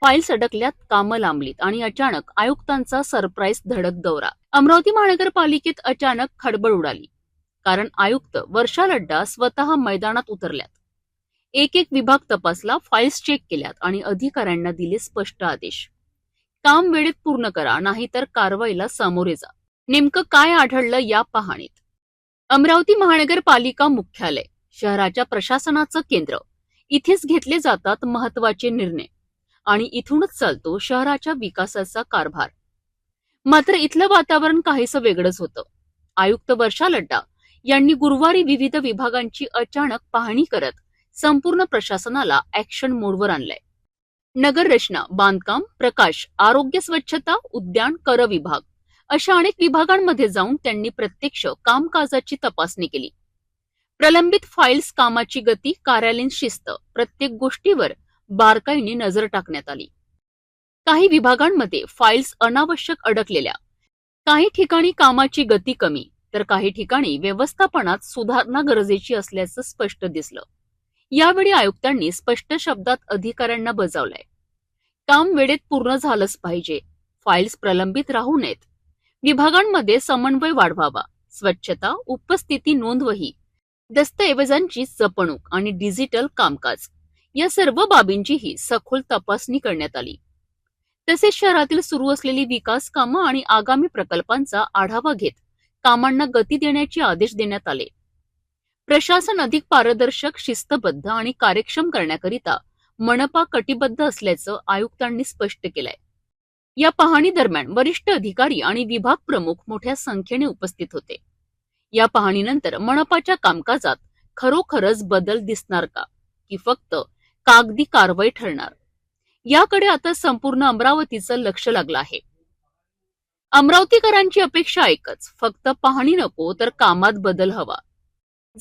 Files अडकल्यात, कामं लांबलीत आणि अचानक आयुक्तांचा सरप्राईज धडक दौरा. अमरावती महानगरपालिकेत अचानक खळबळ उडाली. कारण आयुक्त वर्षा लड्डा स्वतः मैदानात उतरल्यात. एक एक विभाग तपासला, फाईल्स चेक केल्यात आणि अधिकाऱ्यांना दिले स्पष्ट आदेश. काम वेळेत पूर्ण करा, नाहीतर कारवाईला सामोरे जा. नेमकं काय आढळलं या पाहणीत. अमरावती महानगरपालिका मुख्यालय, शहराच्या प्रशासनाचं केंद्र. इथेच घेतले जातात महत्वाचे निर्णय आणि इथूनच चालतो शहराच्या विकासाचा कारभार. मात्र इथलं वातावरण काहीसं वेगळंच होतं. आयुक्त वर्षा लड्डा यांनी गुरुवारी विविध विभागांची अचानक पाहणी करत संपूर्ण प्रशासनाला ऍक्शन मोडवर आणलंय. नगर रचना, बांधकाम, प्रकाश, आरोग्य, स्वच्छता, उद्यान, कर विभाग अशा अनेक विभागांमध्ये जाऊन त्यांनी प्रत्यक्ष कामकाजाची तपासणी केली. प्रलंबित फाईल्स, कामाची गती, कार्यालयीन शिस्त, प्रत्येक गोष्टीवर बारकाईने नजर टाकण्यात आली. काही विभागांमध्ये फाईल्स अनावश्यक अडकलेल्या, काही ठिकाणी कामाची गती कमी, तर काही ठिकाणी व्यवस्थापनात सुधारणा गरजेची असल्याचं स्पष्ट दिसलं. यावेळी आयुक्तांनी स्पष्ट शब्दात अधिकाऱ्यांना बजावलंय. काम वेळेत पूर्ण झालंच पाहिजे, फाईल्स प्रलंबित राहू नयेत, विभागांमध्ये समन्वय वाढवावा, स्वच्छता, उपस्थिती नोंदवही, दस्तऐवजांची जपणूक आणि डिजिटल कामकाज या सर्व बाबींचीही सखोल तपासणी करण्यात आली. तसेच शहरातील सुरू असलेली विकास कामं आणि आगामी प्रकल्पांचा आढावा घेत कामांना गती देण्याचे आदेश देण्यात आले. प्रशासन अधिक पारदर्शक, शिस्तबद्ध आणि कार्यक्षम करण्याकरिता मनपा कटिबद्ध असल्याचं आयुक्तांनी स्पष्ट केलंय. या पाहणी दरम्यान वरिष्ठ अधिकारी आणि विभाग प्रमुख मोठ्या संख्येने उपस्थित होते. या पाहणीनंतर मनपाच्या कामकाजात खरोखरच बदल दिसणार का, की फक्त कागदी कारवाई ठरणार, याकडे आता संपूर्ण अमरावतीचं लक्ष लागलं आहे. अमरावतीकरांची अपेक्षा एकच, फक्त पाहणी नको तर कामात बदल हवा.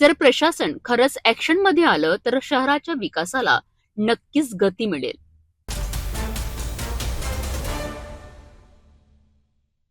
जर प्रशासन खरंच ऍक्शनमध्ये आलं तर शहराच्या विकासाला नक्कीच गती मिळेल.